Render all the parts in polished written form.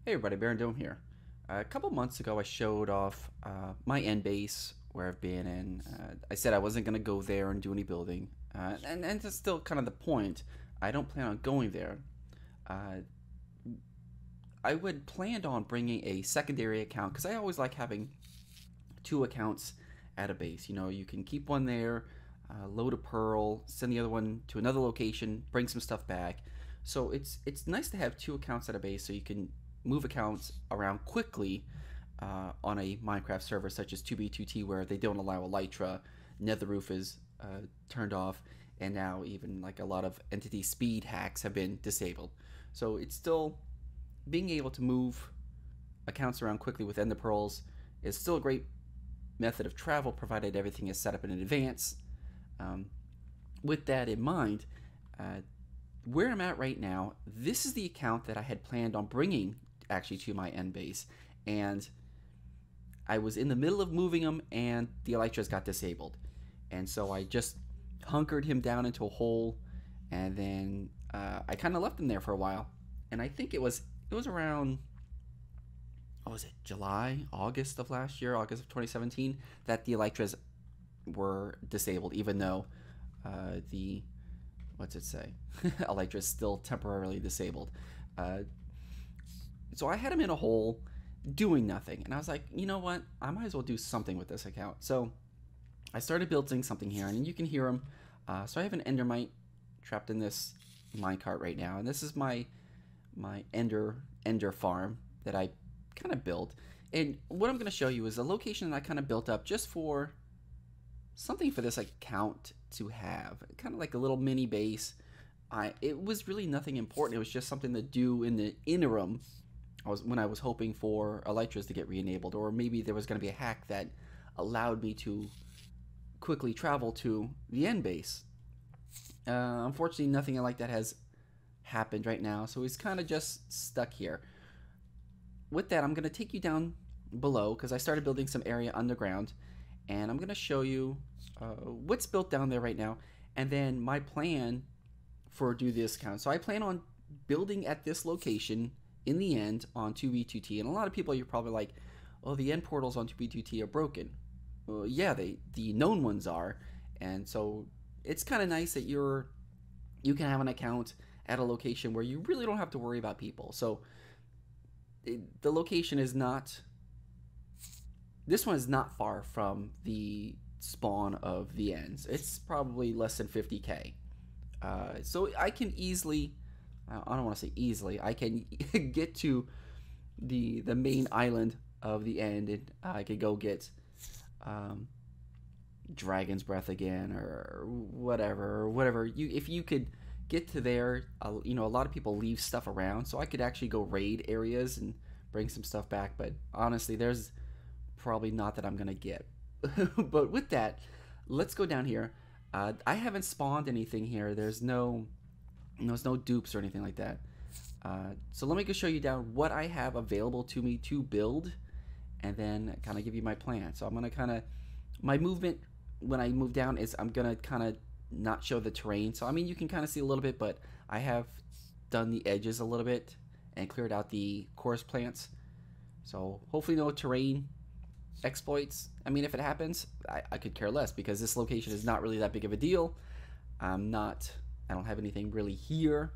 Hey everybody, BarrenDome here. A couple months ago, I showed off my end base where I've been, and I said I wasn't going to go there and do any building, and that's still kind of the point. I don't plan on going there. Uh, I would planned on bringing a secondary account because I always like having two accounts at a base. You know, you can keep one there, load a pearl, send the other one to another location, bring some stuff back. So it's nice to have two accounts at a base so you can move accounts around quickly on a Minecraft server such as 2B2T where they don't allow Elytra, Nether roof is turned off, and now even like a lot of entity speed hacks have been disabled. So it's still being able to move accounts around quickly with Ender Pearls is still a great method of travel provided everything is set up in advance. Um, with that in mind, uh, where I'm at right now, this is the account that I had planned on bringing actually to my end base, and I was in the middle of moving him, and the elytras got disabled, and so I just hunkered him down into a hole, and then I kind of left him there for a while, and I think it was around what was it, July, August of last year, August of 2017, that the elytras were disabled, even though the what's it say? Elytra is still temporarily disabled. Uh, so I had him in a hole doing nothing. And I was like, you know what? I might as well do something with this account. So I started building something here, and you can hear him. So I have an endermite trapped in this minecart right now. And this is my ender farm that I kind of built. And what I'm going to show you is a location that I kind of built up just for something for this account to have, kind of like a little mini base. It was really nothing important. It was just something to do in the interim. When I was hoping for elytras to get re-enabled, or maybe there was going to be a hack that allowed me to quickly travel to the end base. Unfortunately, nothing like that has happened right now, so he's kind of just stuck here. With that, I'm going to take you down below because I started building some area underground, and I'm going to show you what's built down there right now, and then my plan for do this account. So I plan on building at this location in the end on 2B2T, and a lot of people, you're probably like, oh, the end portals on 2B2T are broken. Well, yeah, the known ones are, and so it's kind of nice that you can have an account at a location where you really don't have to worry about people. So the location is not, this one is not far from the spawn of the ends. It's probably less than 50k. So I can easily, I don't want to say easily, I can get to the main island of the end, and I could go get Dragon's Breath again, or whatever. If you could get to there, you know, a lot of people leave stuff around, so I could actually go raid areas and bring some stuff back. But honestly, there's probably not that I'm gonna get. But with that, let's go down here. I haven't spawned anything here. There's no dupes or anything like that. So let me go show you down what I have available to me to build, and then kind of give you my plan. So I'm gonna kind of, my movement when I move down is I'm gonna kind of not show the terrain. So I mean, you can kind of see a little bit, but I have done the edges a little bit and cleared out the coarse plants. So hopefully no terrain exploits. I mean, if it happens, I could care less because this location is not really that big of a deal. I don't have anything really here.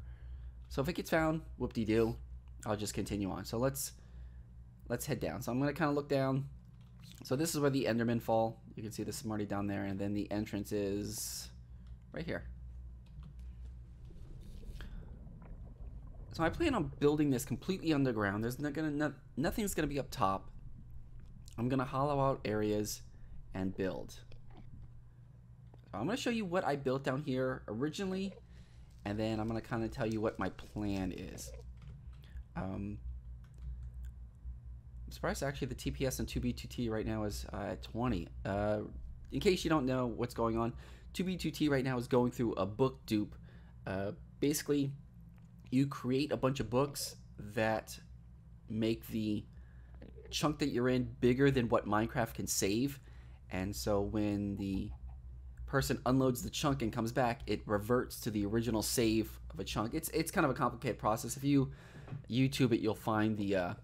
So if it gets found, whoop-de-doo, I'll just continue on. So let's head down. So I'm going to kind of look down. So this is where the Endermen fall. You can see the Smarty down there, and then the entrance is right here. So I plan on building this completely underground. There's nothing's going to be up top. I'm going to hollow out areas and build. So I'm going to show you what I built down here originally, and then I'm going to kind of tell you what my plan is. I'm surprised actually the TPS and 2B2T right now is at 20. In case you don't know what's going on, 2B2T right now is going through a book dupe. Basically, you create a bunch of books that make the chunk that you're in bigger than what Minecraft can save, and so when the person unloads the chunk and comes back, it reverts to the original save of a chunk. It's kind of a complicated process. If you YouTube it, you'll find the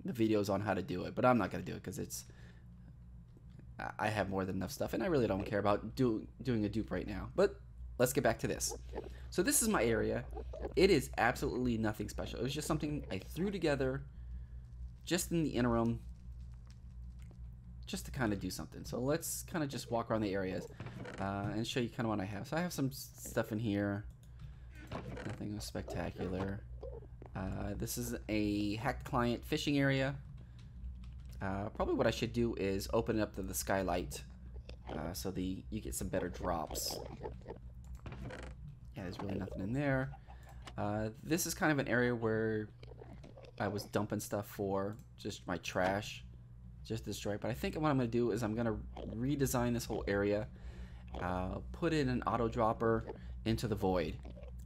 videos on how to do it. But I'm not gonna do it because I have more than enough stuff, and I really don't care about doing a dupe right now. But let's get back to this. So this is my area. It is absolutely nothing special. It was just something I threw together just in the interim, just to kind of do something. So let's kind of just walk around the areas and show you kind of what I have. So I have some stuff in here. Nothing spectacular. This is a hacked client fishing area. Probably what I should do is open it up to the skylight so you get some better drops. Yeah, there's really nothing in there. This is kind of an area where I was dumping stuff for just my trash, just destroy. But I think what I'm going to do is I'm going to redesign this whole area, put in an auto dropper into the void.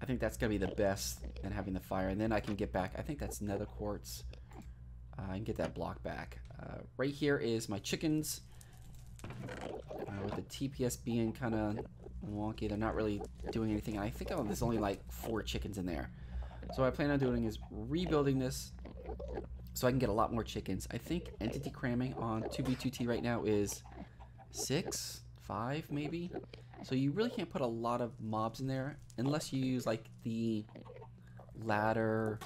I think that's going to be the best than having the fire. And then I can get back, I think that's nether quartz. I can get that block back. Right here is my chickens. With the TPS being kind of wonky, they're not really doing anything. And I think there's only like 4 chickens in there. So what I plan on doing is rebuilding this so I can get a lot more chickens. I think entity cramming on 2B2T right now is 6, 5 maybe. So you really can't put a lot of mobs in there unless you use like the ladder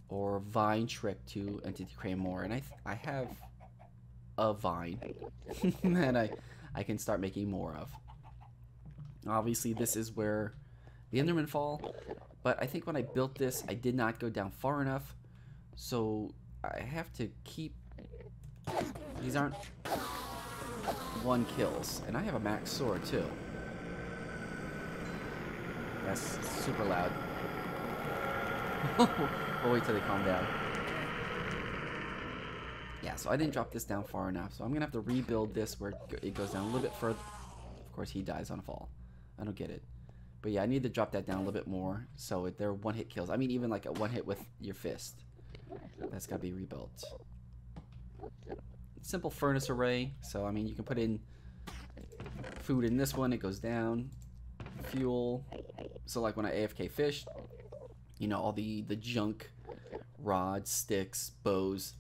or vine trick to entity cram more. And I have a vine that I can start making more of. Obviously this is where the Endermen fall, but I think when I built this I did not go down far enough, so I have to keep, these aren't 1 kills, and I have a max sword too. That's super loud. We'll wait till they calm down. Yeah, so I didn't drop this down far enough, so I'm gonna have to rebuild this where it goes down a little bit further. Of course he dies on a fall. I don't get it. But yeah, I need to drop that down a little bit more so they're 1-hit kills. I mean, even like a 1-hit with your fist. That's gotta be rebuilt. Simple furnace array. So I mean, you can put in food in this one, it goes down. Fuel. So like when I AFK fish, you know, all the junk, rods, sticks, bows.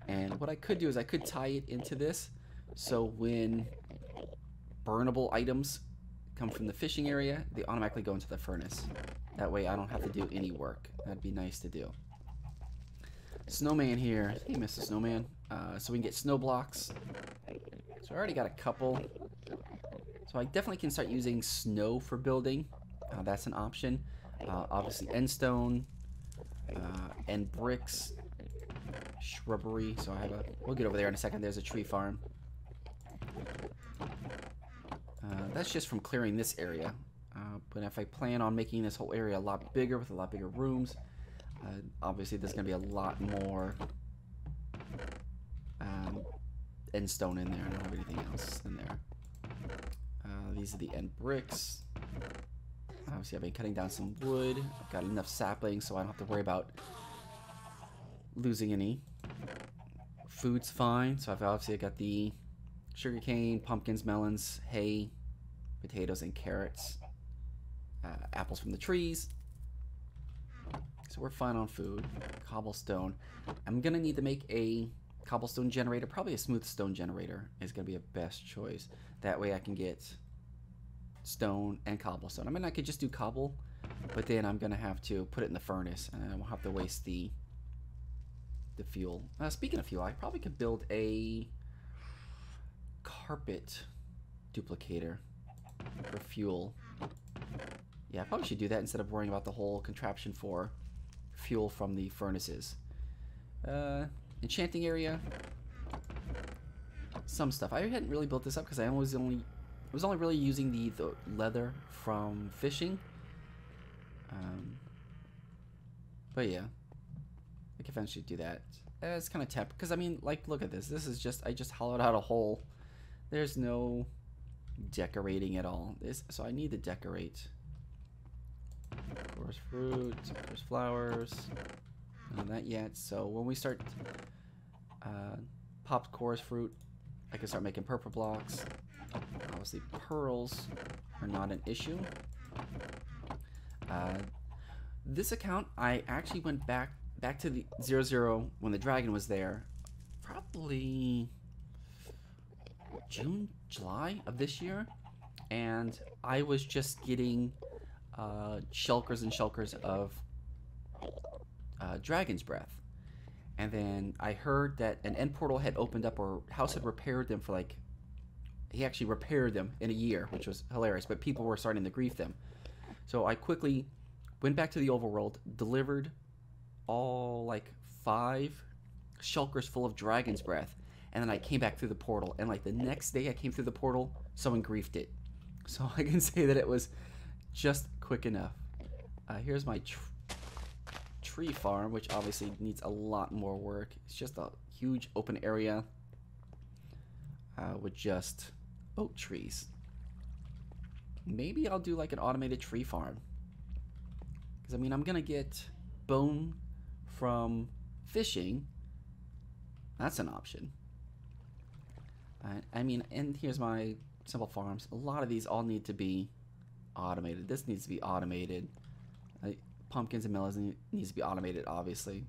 And what I could do is I could tie it into this, so when burnable items come from the fishing area, they automatically go into the furnace. That way I don't have to do any work. That'd be nice to do. Snowman here. Hey, Mr. Snowman. So we can get snow blocks. So I already got a couple. So I definitely can start using snow for building. That's an option. Obviously end stone, and bricks. Shrubbery, so I have we'll get over there in a second. There's a tree farm. That's just from clearing this area, but if I plan on making this whole area a lot bigger with a lot bigger rooms, obviously there's gonna be a lot more end stone in there. I don't have anything else in there. These are the end bricks. Obviously I've been cutting down some wood. I've got enough saplings so I don't have to worry about losing any. Food's fine, so I've obviously got the sugarcane, pumpkins, melons, hay, potatoes, and carrots. Apples from the trees. So we're fine on food. Cobblestone. I'm gonna need to make a cobblestone generator. Probably a smooth stone generator is gonna be a best choice. That way I can get stone and cobblestone. I mean, I could just do cobble, but then I'm gonna have to put it in the furnace, and I won't have to waste the fuel. Speaking of fuel, I probably could build a carpet duplicator for fuel. Yeah, I probably should do that instead of worrying about the whole contraption for fuel from the furnaces. Enchanting area. Some stuff. I hadn't really built this up because I was only really using the leather from fishing. But yeah. I can eventually do that. It's kind of temp because I mean, like, look at this. This is just I just hollowed out a hole. There's no decorating at all. So I need to decorate. Course fruit. There's flowers. Not yet. So when we start popped chorus fruit, I can start making purple blocks. Obviously, pearls are not an issue. This account, I actually went back back to the 0 when the dragon was there, probably June, July of this year, and I was just getting shulkers and shulkers of dragon's breath. And then I heard that an end portal had opened up, or House had repaired them for like, he actually repaired them in a year, which was hilarious, but people were starting to grief them. So I quickly went back to the overworld, delivered all like 5 shulkers full of dragon's breath, and then I came back through the portal, and like the next day I came through the portal, someone griefed it. So I can say that it was just quick enough. Here's my tree farm, which obviously needs a lot more work. It's just a huge open area with just oak trees. Maybe I'll do like an automated tree farm, because I mean I'm gonna get bone from fishing. That's an option. I mean, and here's my simple farms. A lot of these all need to be automated. This needs to be automated. Pumpkins and melons needs to be automated, obviously,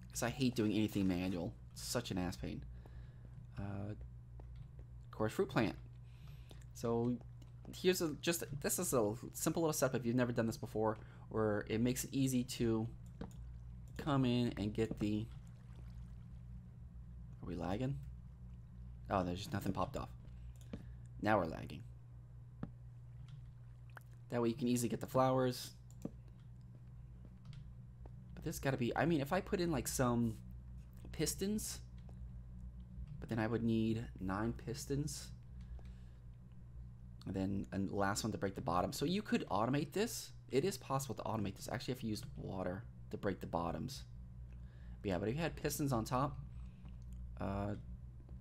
because I hate doing anything manual. It's such an ass pain. Of course, fruit plant. So here's this is a simple little setup if you've never done this before, where it makes it easy to come in and get the. Are we lagging? Oh, there's just nothing popped off. Now we're lagging. That way you can easily get the flowers. But there's gotta be, I mean, if I put in like some pistons, but then I would need 9 pistons. And then a last one to break the bottom. So you could automate this. It is possible to automate this. Actually, if you used water to break the bottoms. But yeah, but if you had pistons on top,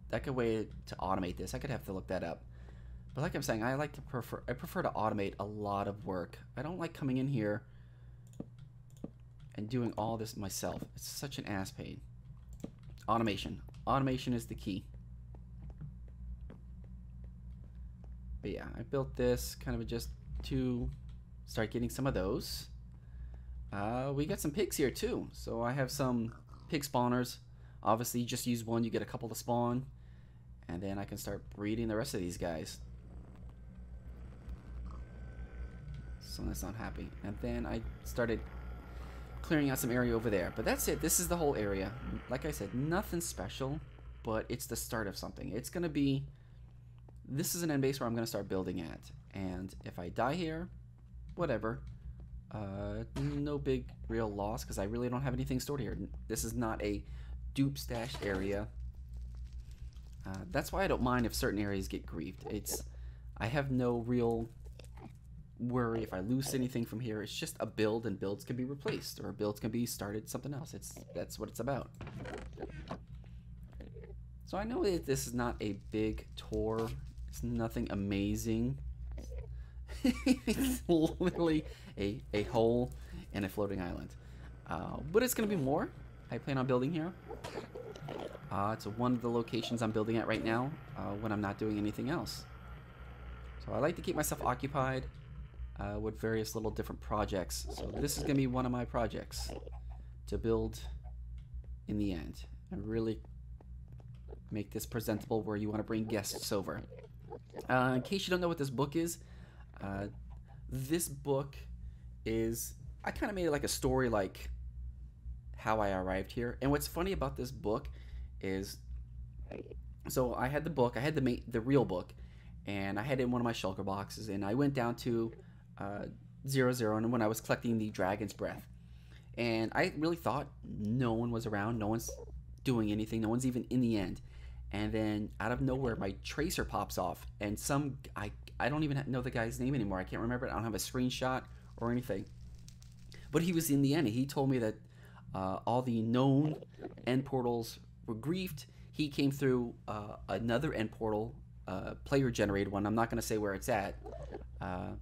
that could way to automate this. I could have to look that up. But like I'm saying, I prefer to automate a lot of work. I don't like coming in here and doing all this myself. It's such an ass pain. Automation. Automation is the key. But yeah, I built this kind of just to start getting some of those. We got some pigs here too. So I have some pig spawners. Obviously, you just use one, you get a couple to spawn. And then I can start breeding the rest of these guys. So that's not happy. And then I started clearing out some area over there. But that's it. This is the whole area. Like I said, nothing special, but it's the start of something. It's going to be... This is an end base where I'm going to start building at. And if I die here, whatever. No big real loss, because I really don't have anything stored here. This is not a dupe stash area. That's why I don't mind if certain areas get griefed. I have no real worry if I lose anything from here. It's just a build, and builds can be replaced, or builds can be started something else. That's what it's about. So I know that this is not a big tour. It's nothing amazing. It's literally a hole and a floating island. But it's going to be more. I plan on building here. It's one of the locations I'm building at right now when I'm not doing anything else. So I like to keep myself occupied with various little different projects. So this is going to be one of my projects to build in the end and really make this presentable where you want to bring guests over. In case you don't know what this book is I kind of made it like a story, like how I arrived here. And what's funny about this book is, so I had the book, I had the real book, and I had it in one of my shulker boxes, and I went down to 0, and when I was collecting the dragon's breath, and I really thought no one was around, no one's doing anything, no one's even in the end. And then out of nowhere, my tracer pops off, and I don't even know the guy's name anymore. I can't remember it. I don't have a screenshot or anything. But he was in the end. He told me that all the known end portals were griefed. He came through another end portal, player-generated one. I'm not going to say where it's at. I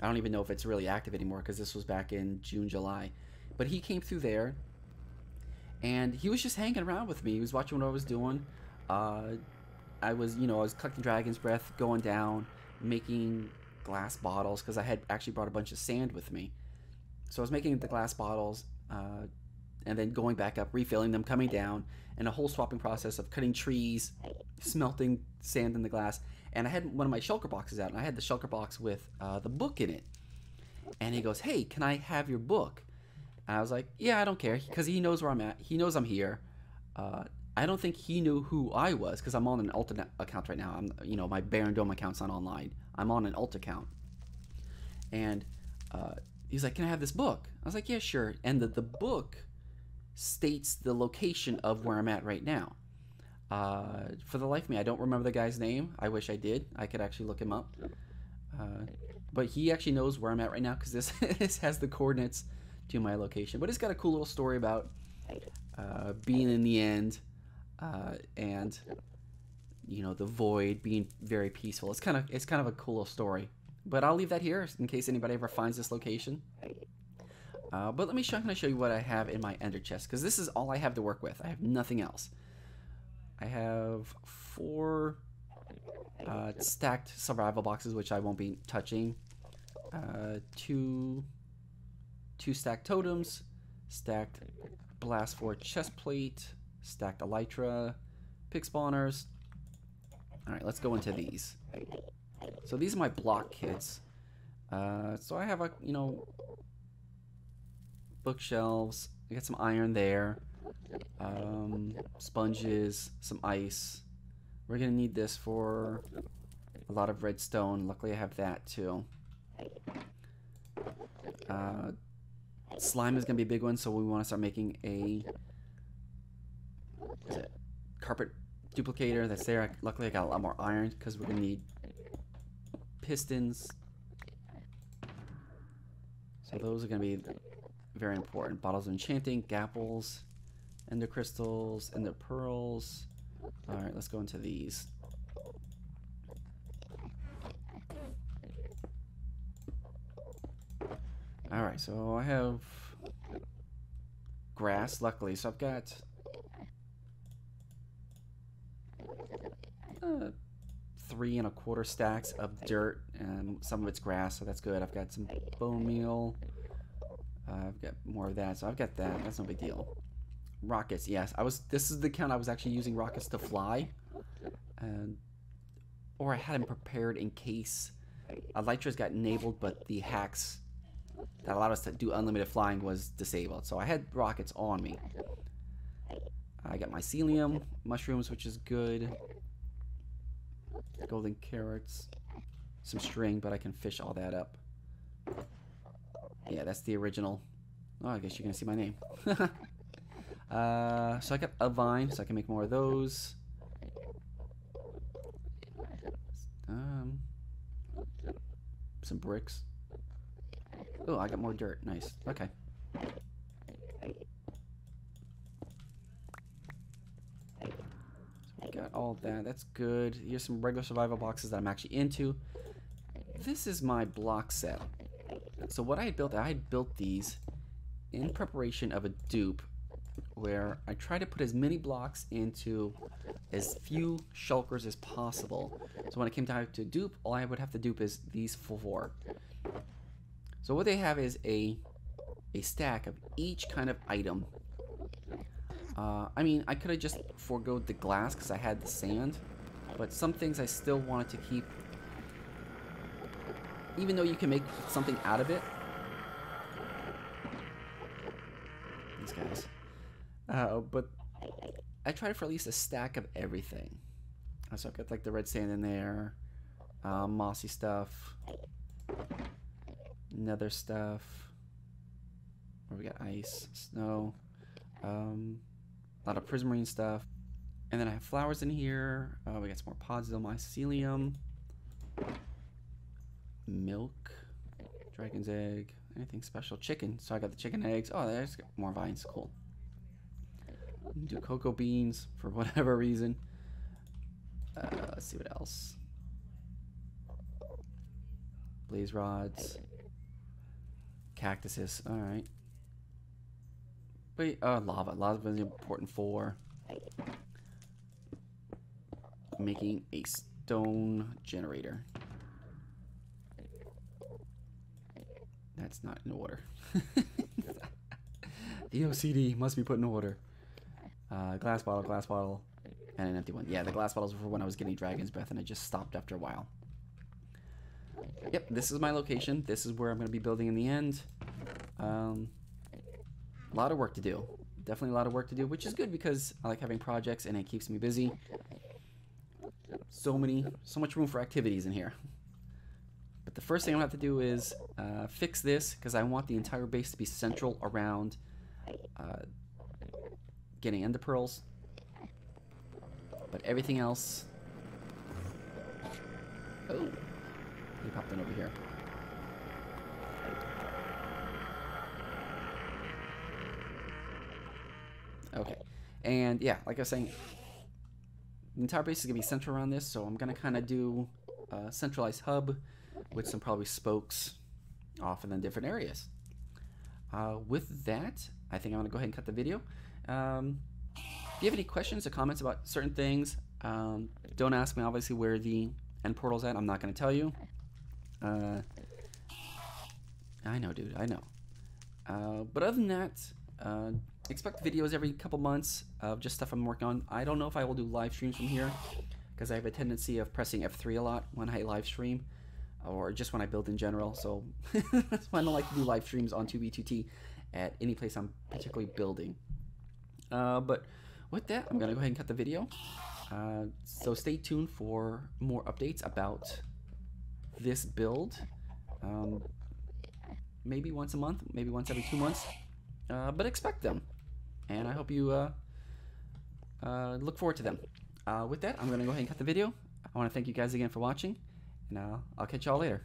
don't even know if it's really active anymore, because this was back in June, July. But he came through there, and he was just hanging around with me. He was watching what I was doing. I was collecting dragon's breath, going down, making glass bottles, because I had actually brought a bunch of sand with me. So I was making the glass bottles, and then going back up, refilling them, coming down, and a whole swapping process of cutting trees, smelting sand in the glass. And I had one of my shulker boxes out, and I had the shulker box with the book in it. And he goes, "Hey, can I have your book?" And I was like, "Yeah, I don't care," because he knows where I'm at. He knows I'm here. I don't think he knew who I was, because I'm on an alt account right now. My BarrenDome account's not online. I'm on an alt account. And he's like, "Can I have this book?" I was like, "Yeah, sure." And the book states the location of where I'm at right now. For the life of me, I don't remember the guy's name. I wish I did. I could actually look him up. But he actually knows where I'm at right now, because this has the coordinates to my location. But it's got a cool little story about being in the end, and the void being very peaceful. It's kind of a cool little story. But I'll leave that here in case anybody ever finds this location. But let me show you what I have in my ender chest, because this is all I have to work with. I have nothing else. I have 4 stacked survival boxes, which I won't be touching. 2 stacked totems, stacked blast 4 chest plate, stacked elytra, pig spawners. All right, let's go into these. So these are my block kits. So I have bookshelves. I got some iron there, sponges, some ice. We're gonna need this for a lot of redstone. Luckily I have that too. Slime is gonna be a big one, so we want to start making a carpet duplicator. That's there. Luckily I got a lot more iron, because we're gonna need pistons. So those are gonna be very important. Bottles of enchanting, gapples, ender crystals, ender pearls. All right, let's go into these. All right, so I have grass, luckily. So I've got 3 1/4 stacks of dirt, and some of it's grass, so that's good. I've got some bone meal. I've got more of that, so I've got that. That's no big deal. Rockets, yes. This is the account I was actually using rockets to fly, or I had them prepared in case elytras got enabled, but the hacks that allowed us to do unlimited flying was disabled. So I had rockets on me. I got mycelium mushrooms, which is good. Golden carrots, some string, but I can fish all that up. Yeah, that's the original. Oh, I guess you're gonna see my name. So I got a vine, so I can make more of those. Some bricks. Oh, I got more dirt. Nice. Okay. So we got all that. That's good. Here's some regular survival boxes that I'm actually into. This is my block set. So what I had built these in preparation of a dupe, where I try to put as many blocks into as few shulkers as possible. So when it came time to dupe, all I would have to dupe is these 4. So what they have is a stack of each kind of item. I mean, I could have just foregoed the glass because I had the sand, but some things I still wanted to keep, even though you can make something out of it. These guys. But I tried for at least a stack of everything. So I've got like the red sand in there, mossy stuff, nether stuff, where we got ice, snow, a lot of prismarine stuff. And then I have flowers in here. We got some more pods of mycelium, milk, dragon's egg, anything special, chicken. So I got the chicken eggs. Oh, there's more vines. Cool. Do cocoa beans for whatever reason. Let's see what else. Blaze rods, cactuses. All right. Wait, lava. Lava is important for making a stone generator. That's not in order. The OCD must be put in order. Glass bottle, and an empty one. Yeah, the glass bottles were for when I was getting dragon's breath, and I just stopped after a while. Yep, this is my location. This is where I'm going to be building in the end. A lot of work to do. Definitely a lot of work to do, which is good because I like having projects and it keeps me busy. So much room for activities in here. But the first thing I'm going to have to do is fix this because I want the entire base to be central around getting ender pearls. But everything else... Oh, he popped in over here. Okay, and yeah, like I was saying, the entire base is going to be central around this, so I'm going to kind of do a centralized hub with some probably spokes off in the different areas. With that, I think I'm going to go ahead and cut the video. If you have any questions or comments about certain things, don't ask me obviously where the end portal's at. I'm not going to tell you. I know, dude, I know. But other than that, expect videos every couple months of just stuff I'm working on. I don't know if I will do live streams from here because I have a tendency of pressing F3 a lot when I live stream or just when I build in general. So that's why I don't like to do live streams on 2B2T at any place I'm particularly building. But with that, I'm going to go ahead and cut the video. So stay tuned for more updates about this build. Maybe once a month, maybe once every 2 months. But expect them. And I hope you look forward to them. With that, I'm going to go ahead and cut the video. I want to thank you guys again for watching. And I'll catch y'all later.